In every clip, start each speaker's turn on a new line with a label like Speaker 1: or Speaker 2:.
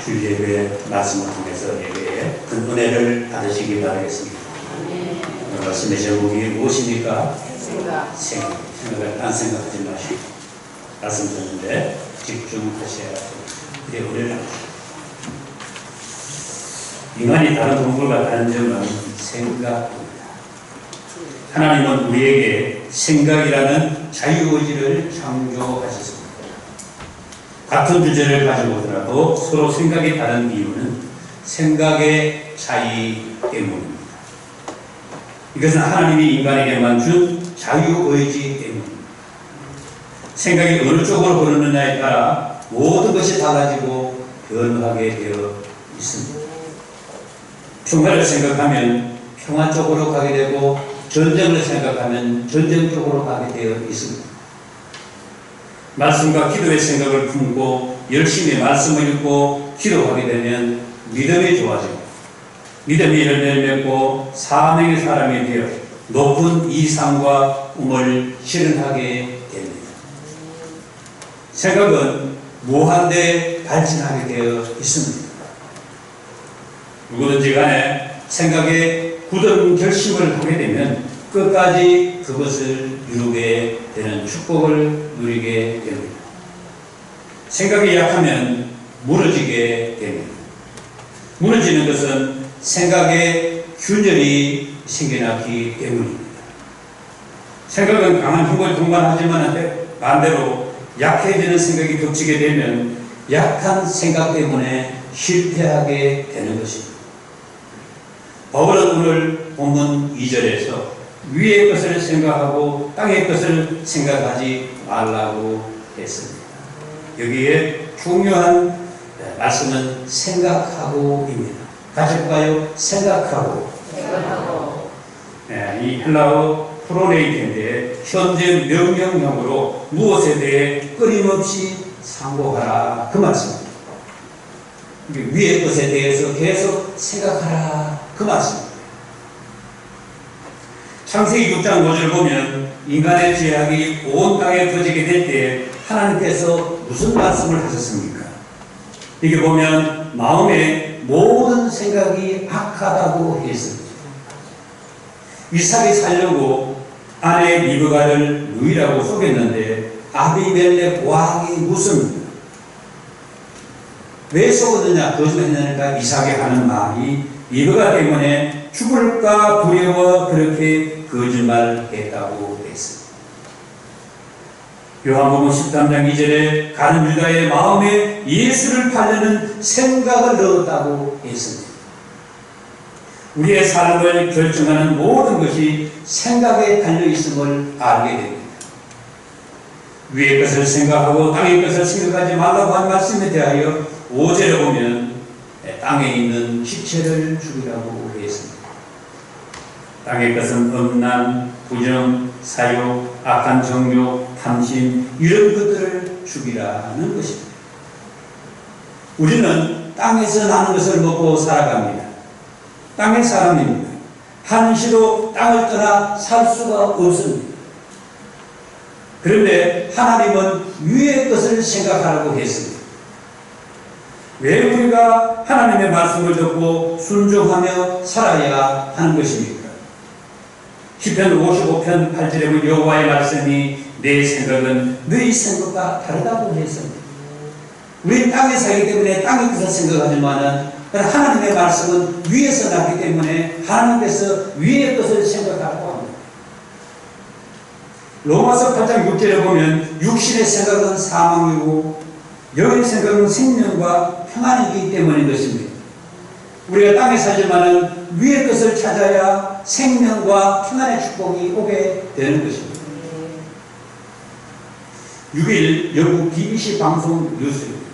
Speaker 1: 주일 예배 말씀을 통해서 예배에 큰 은혜를 받으시기 바라겠습니다. 오늘 말씀의 제목이 무엇입니까? 생각을 딴 생각하지 마시고 말씀 듣는데 집중하셔야 그래 은혜를 받으십시오. 인간이 다른 동물과 다른 점은 생각입니다. 하나님은 우리에게 생각이라는 자유의지를 창조하셨습니다. 같은 주제를 가지고 오더라도 서로 생각이 다른 이유는 생각의 차이 때문입니다. 이것은 하나님이 인간에게만 준 자유의지 때문입니다. 생각이 어느 쪽으로 흐르느냐에 따라 모든 것이 달라지고 변하게 되어 있습니다. 평화를 생각하면 평화 쪽으로 가게 되고 전쟁을 생각하면 전쟁 쪽으로 가게 되어 있습니다. 말씀과 기도의 생각을 품고 열심히 말씀을 읽고 기도하게 되면 믿음이 좋아지고 믿음이 열매를 맺고 사명의 사람이 되어 높은 이상과 꿈을 실현하게 됩니다. 생각은 무한대 발전하게 되어 있습니다. 누구든지 간에 생각에 굳은 결심을 하게 되면 끝까지 그것을 이루게 되는 축복을 누리게 됩니다. 생각이 약하면 무너지게 됩니다. 무너지는 것은 생각에 균열이 생겨났기 때문입니다. 생각은 강한 힘을 동반하지만 반대로 약해지는 생각이 겹치게 되면 약한 생각 때문에 실패하게 되는 것입니다. 바울은 오늘 본문 2절에서 위의 것을 생각하고 땅의 것을 생각하지 말라고 했습니다. 여기에 중요한 말씀은 생각하고입니다. 같이 볼까요? 생각하고. 이 헬라어 프로네이트인데 현재 명령형으로 무엇에 대해 끊임없이 상고하라 그 말씀입니다. 위의 것에 대해서 계속 생각하라 그 말씀입니다. 창세기 6장 5절 보면 인간의 죄악이 온 땅에 퍼지게 될 때 하나님께서 무슨 말씀을 하셨습니까? 이게 보면 마음의 모든 생각이 악하다고 했습니다. 이삭이 살려고 아내 리브가를 누이라고 속였는데 아비멜렉 왕이 묻습니다. 왜 속였느냐 거짓말했느냐 이삭이 하는 말이 리브가 때문에 죽을까 두려워 그렇게 거짓말했다고 했습니다. 요한복음 13장 2절에 가는 유다의 마음에 예수를 팔려는 생각을 넣었다고 했습니다. 우리의 삶을 결정하는 모든 것이 생각에 달려있음을 알게 됩니다. 위의 것을 생각하고 땅의 것을 생각하지 말라고 한 말씀에 대하여 5절에 보면 땅에 있는 시체를 죽이라고 했습니다. 땅의 것은 음란, 부정, 사욕, 악한 정욕, 탐심 이런 것들을 죽이라는 것입니다. 우리는 땅에서 나는 것을 먹고 살아갑니다. 땅의 사람입니다. 한시로 땅을 떠나 살 수가 없습니다. 그런데 하나님은 위의 것을 생각하라고 했습니다. 왜 우리가 하나님의 말씀을 듣고 순종하며 살아야 하는 것입니까? 시편 55편 8절에 보면 여호와의 말씀이 내 생각은 너희 생각과 다르다고 했습니다. 우리 땅에 살기 때문에 땅의 것을 생각하지만 하나님의 말씀은 위에서 나기 때문에 하나님께서 위의 것을 생각하라고 합니다. 로마서 8장 6절에 보면 육신의 생각은 사망이고 영의 생각은 생명과 평안이기 때문인 것입니다. 우리가 땅에 살지만은 위의 것을 찾아야 생명과 평안의 축복이 오게 되는 것입니다. 6일 영국 BBC 방송 뉴스입니다.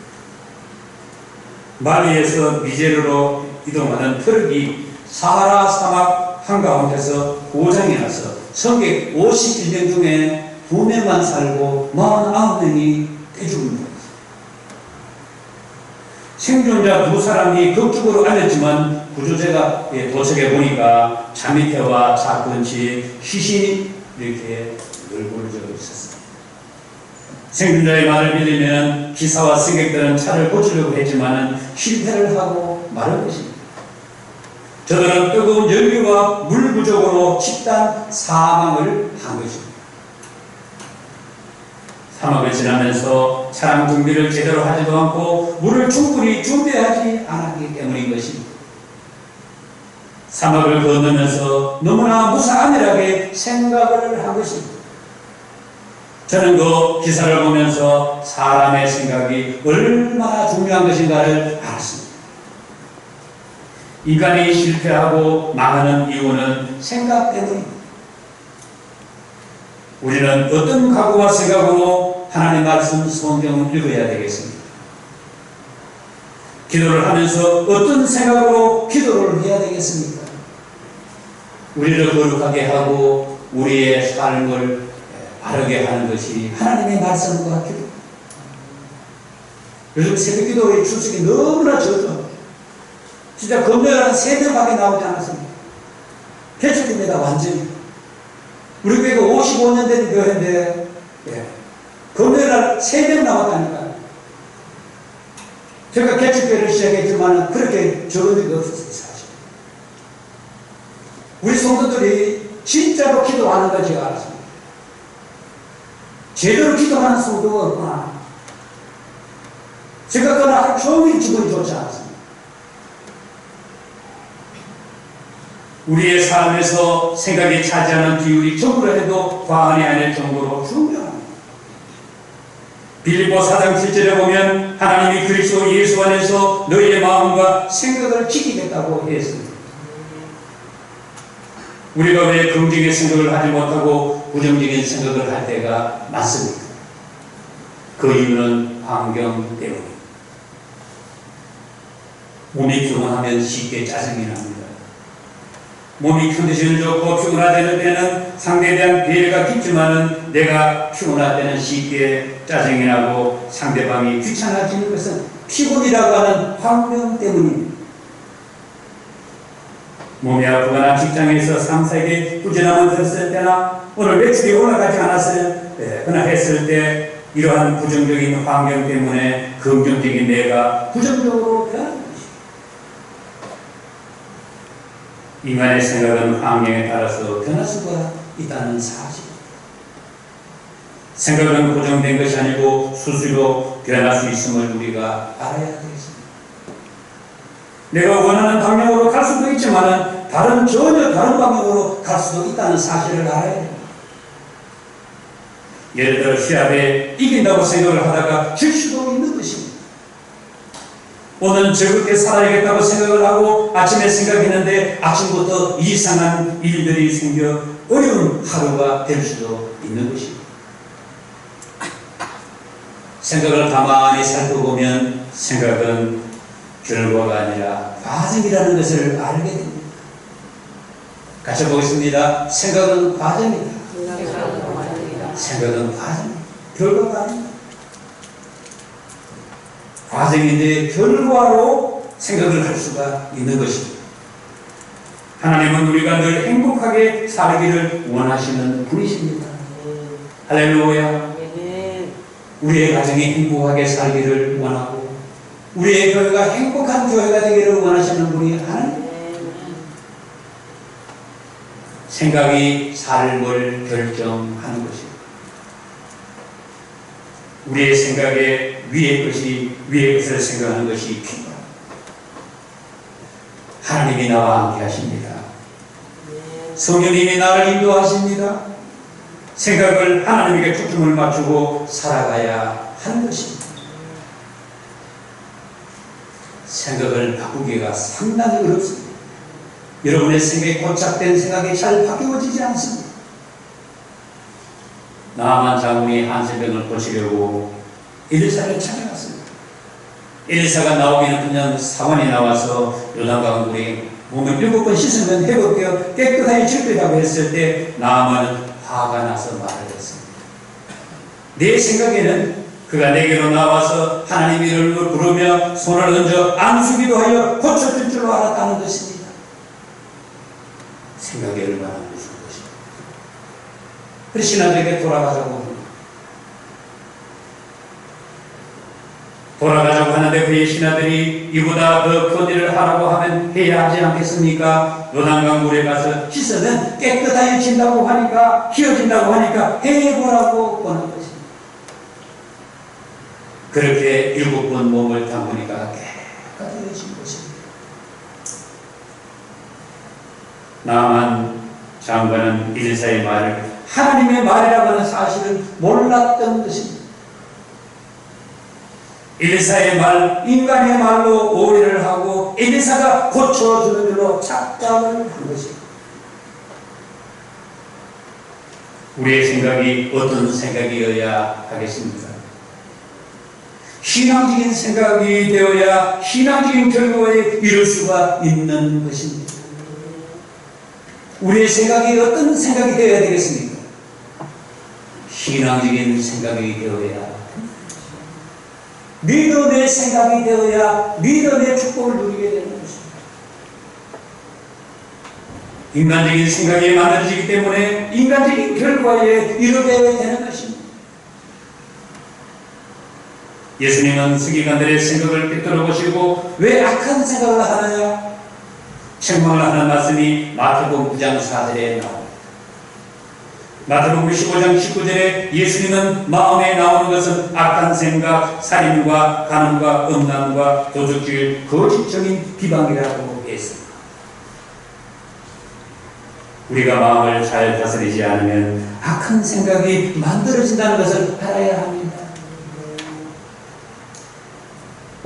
Speaker 1: 말리에서 니제르로 이동하는 트럭이 사하라 사막 한가운데서 고장이 나서 승객 51명 중에 2명만 살고 49명이 떼죽습니다. 생존자 2사람이 극적으로 알렸지만 구조대가 도착해 보니까 차 밑에와 차 근처에 시신이 이렇게 널브러져 있었습니다. 생존자의 말을 빌리면 기사와 승객들은 차를 고치려고 했지만 실패를 하고 말은 것입니다. 저들은 뜨거운 열기와 물 부족으로 집단 사망을 한 것입니다. 사막을 지나면서 차량 준비를 제대로 하지도 않고 물을 충분히 준비하지 않았기 때문인 것입니다. 사막을 건너면서 너무나 무사안일하게 생각을 한 것입니다. 저는 그 기사를 보면서 사람의 생각이 얼마나 중요한 것인가를 알았습니다. 인간이 실패하고 망하는 이유는 생각 때문입니다. 우리는 어떤 각오와 생각으로 하나님의 말씀 성경을 읽어야 되겠습니까? 기도를 하면서 어떤 생각으로 기도를 해야 되겠습니까? 우리를 거룩하게 하고 우리의 삶을 바르게 하는 것이 하나님의 말씀과 기도. 요즘 새벽 기도의 출석이 너무나 적죠. 진짜 금요일은 새벽밖에 나오지 않았습니다. 개척입니다, 완전히. 우리 교회가 55년 된 교회인데, 금요일날 새벽 나왔다니까요. 제가 개척교회를 시작했지만 그렇게 적은 적이 없었어요, 사실. 우리 성도들이 진짜로 기도하는 걸 제가 알았습니다. 제대로 기도하는 성도가 없구나. 제가 그날 하루 종일 기분이 좋지 않았습니다. 우리의 삶에서 생각이 차지하는 비율이 적으로 해도 과언이 아닐 정도로 중요합니다. 빌립보 4장 7절에 보면 하나님이 그리스도 예수 안에서 너희의 마음과 생각을 지키겠다고 했습니다. 우리가 왜 긍정적인 생각을 하지 못하고 부정적인 생각을 할 때가 많습니까? 그 이유는 환경 때문입니다. 몸이 피곤하면 쉽게 짜증이 납니다. 몸이 컨디션이 좋고 피곤하다는 때는 상대에 대한 배려가 깊지만은 내가 피곤할 때는 쉽게 짜증이 나고 상대방이 귀찮아지는 것은 피곤이라고 하는 환경 때문입니다. 몸이 아프거나 직장에서 상사에게 부진함을 들었을 때나 오늘 매출이 올라가지 않았을 때나 했을 때 이러한 부정적인 환경 때문에 긍정적인 내가 부정적으로 변합니다. 인간의 생각은 환경에 따라서 변할 수가 있다는 사실. 생각은 고정된 것이 아니고 수시로 변할 수 있음을 우리가 알아야 되겠습니다. 내가 원하는 방향으로 갈 수도 있지만 전혀 다른 방향으로 갈 수도 있다는 사실을 알아야 됩니다. 예를 들어 시합에 이긴다고 생각을 하다가 질 수도 있는 것입니다. 오늘 즐겁게 살아야겠다고 생각을 하고 아침에 생각했는데 아침부터 이상한 일들이 생겨 어려운 하루가 될 수도 있는 것입니다. 생각을 가만히 살펴보면 생각은 결과가 아니라 과정이라는 것을 알게 됩니다. 같이 보겠습니다. 생각은 과정이다. 생각은 과정, 결과가 아닙니다. 과정인데 결과로 생각을 할 수가 있는 것입니다. 하나님은 우리가 늘 행복하게 살기를 원하시는 분이십니다. 할렐루야. 우리의 가정이 행복하게 살기를 원하고 우리의 교회가 행복한 교회가 되기를 원하시는 분이 하나님. 생각이 삶을 결정하는 것입니다. 우리의 생각에 위의 것을 생각하는 것이 필요합니다. 하나님이 나와 함께 하십니다. 성령님이 나를 인도하십니다. 생각을 하나님에게 초점을 맞추고 살아가야 하는 것입니다. 생각을 바꾸기가 상당히 어렵습니다. 여러분의 생각이 고착된 생각이 잘 바뀌어지지 않습니다. 나만 장군이 한세병을 고치려고 엘리사를 찾아갔습니다. 엘리사가 나오기는 그냥 사원이 나와서 요단강 물에 몸을 7번 씻으면 회복되어 깨끗하게 질거라고 했을 때 나아만은 화가 나서 말을 했습니다. 내 생각에는 그가 내게로 나와서 하나님의 이름을 부르며 손을 얹어 안수기도 하여 고쳐줄 줄 알았다는 것입니다. 생각이 얼마나 무서운 것입니다. 그래서 신하들에게 돌아가자고 합니다. 돌아가자고 하는데 그의 신하들이 이보다 더 큰 일을 하라고 하면 해야 하지 않겠습니까? 요단강 물에 가서 씻으면 깨끗해진다고 하니까, 희어진다고 하니까 해보라고 보는 것입니다. 그렇게 7번 몸을 담그니까 깨끗해진 것입니다. 나만 장관은 엘리사의 말을 하나님의 말이라고 하는 사실을 몰랐던 것입니다. 엘리사의 말, 인간의 말로 오해를 하고 엘리사가 고쳐주는 일로 착각을 한 것입니다. 우리의 생각이 어떤 생각이어야 하겠습니까? 신앙적인 생각이 되어야 신앙적인 결과에 이룰 수가 있는 것입니다. 우리의 생각이 어떤 생각이 되어야 되겠습니까? 신앙적인 생각이 되어야 믿음의 생각이 되어야 믿음의 축복을 누리게 되는 것입니다. 인간적인 생각이 만들어지기 때문에 인간적인 결과에 이르게 되는 것입니다. 예수님은 서기관들의 생각을 꿰뚫어 보시고 왜 악한 생각을 하느냐? 책망을 하는 말씀이 마태복음 9장 4절에 나옵니다. 마태복음 15장 19절에 예수님은 마음에 나오는 것은 악한 생각, 살인과 간음과 음란과 도둑질, 거짓적인 비방이라고 했습니다. 우리가 마음을 잘 다스리지 않으면 악한 생각이 만들어진다는 것을 알아야 합니다.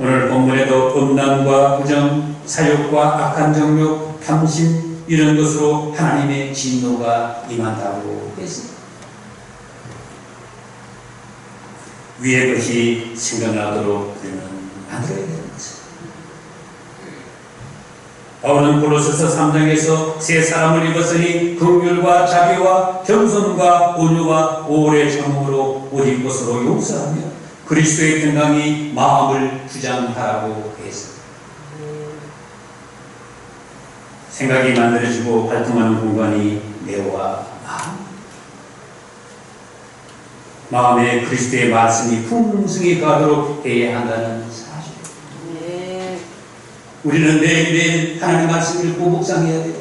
Speaker 1: 오늘 본문에도 음란과 부정, 사욕과 악한 정욕, 탐심 이런 것으로 하나님의 진노가 임한다고 했습니다. 위의 것이 생각나도록 우리는 만들어야 되는 것입니다. 바울은 골로새서 3장에서 새 사람을 입었으니 긍휼과 자비와 겸손과 온유와 오래 참음으로 옷 입은 것으로 용서하며 그리스도의 평강이 마음을 주장하라고 했습니다. 생각이 만들어지고 활동하는 공간이 뇌와 마음에 그리스도의 말씀이 풍성히 가도록 해야 한다는 사실입니다. 우리는 매일매일 하나님의 말씀을 읽고 묵상해야 돼요.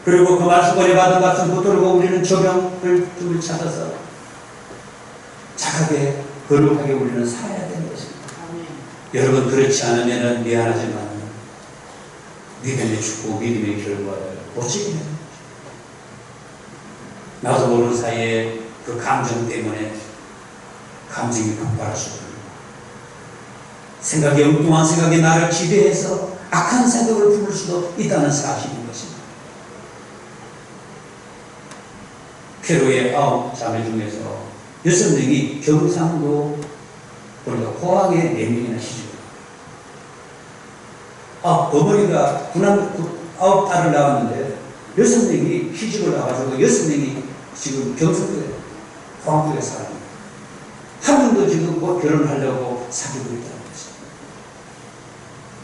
Speaker 1: 그리고 그 말씀을 받은 말씀 붙들고 우리는 적용을 tum을 찾아서 착하게 거룩하게 우리는 살아야 되는 것입니다. 여러분 그렇지 않으면 미안하지만 믿음의 축복, 믿음의 결과를 놓치게 됩니다. 나도 모르는 사이에 그 감정 때문에 감정이 폭발할 수도 있고 생각이 엉뚱한 생각이 나를 지배해서 악한 생각을 품을 수도 있다는 사실인 것입니다. 페루의 9자매 중에서 6명이 경상도 그러니까 포항에 4명이나 시집을 어머니가 군한 9딸을 낳았는데 6명이 시집을 나가지고 6명이 지금 경상도에 포항도에 살아요. 한 명도 지금 뭐 결혼하려고 사귀고 있다는 거죠.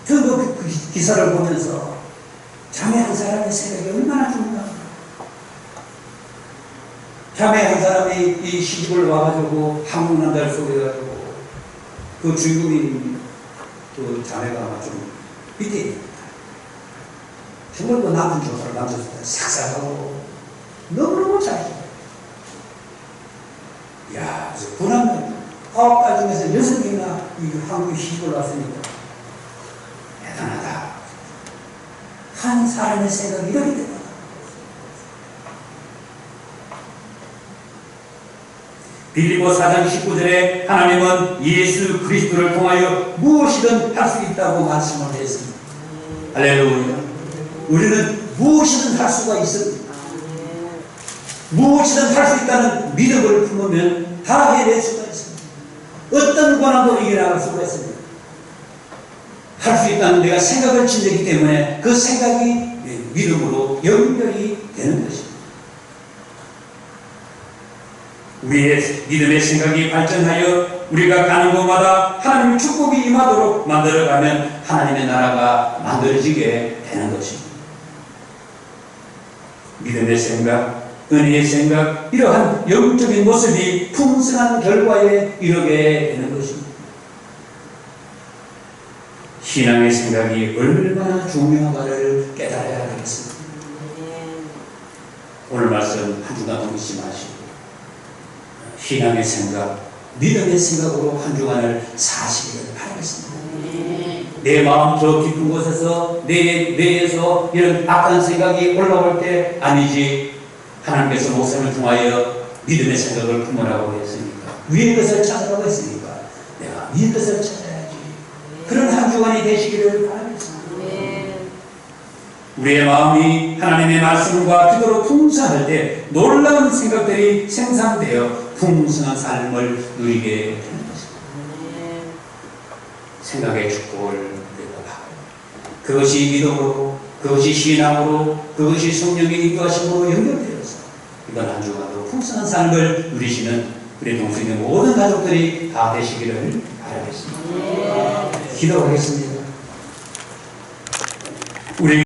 Speaker 1: 저도 그 기사를 보면서 자매 한 사람의 생각이 얼마나 중요한가. 자매 한 사람이 이 시집을 와가지고 한국 남자를 소개해가지고 그 주인공인 그 자매가 좀 밑에 있습니다. 정말 그 남편 조사를 남자들한테 싹싹하고 너무너무 잘해요. 야, 군함 9딸 중에서 6명이나 한국에 시집을 왔으니까 대단하다. 한 사람의 생각이 이렇게 대단하다. 빌립보 4장 19절에 하나님은 예수 그리스도를 통하여 무엇이든 할 수 있다고 말씀을 했습니다. 할렐루야. 우리는 무엇이든 할 수가 있습니다. 무엇이든 할 수 있다는 믿음을 품으면 다 해낼 수가 있습니다. 어떤 고난도 이겨나갈 수가 있습니다. 할 수 있다는 내가 생각을 지내기 때문에 그 생각이 믿음으로 연결이 되는 것입니다. 우리의 믿음의 생각이 발전하여 우리가 가는 곳마다 하나님의 축복이 임하도록 만들어가면 하나님의 나라가 만들어지게 되는 것입니다. 믿음의 생각, 은혜의 생각, 이러한 영적인 모습이 풍성한 결과에 이르게 되는 것입니다. 신앙의 생각이 얼마나 중요한가를 깨달아야 되겠습니다. 오늘 말씀 한 주간 넘기지 마시고 신앙의 생각, 믿음의 생각으로 한 주간을 사시기를 바라겠습니다. 내 마음 저 깊은 곳에서 내 뇌에서 이런 악한 생각이 올라올 때 아니지, 하나님께서 목사님을 통하여 믿음의 생각을 품으라고 했으니까, 위의 것을 찾으라고 했으니까 내가 위의 것을 찾아야지. 그런 한 주간이 되시기를 바라겠습니다. 우리의 마음이 하나님의 말씀과 기도로 풍성할 때 놀라운 생각들이 생산되어 풍성한 삶을 누리게 되는 것입니다. 생각의 축복을 우리가 받고, 그것이 믿음으로, 그것이 신앙으로, 그것이 성령의 인도하심으로 연결되어서 이번 한 주간도 풍성한 삶을 누리시는 우리 동성의 모든 가족들이 다 되시기를 바라겠습니다. 기도하겠습니다. 우리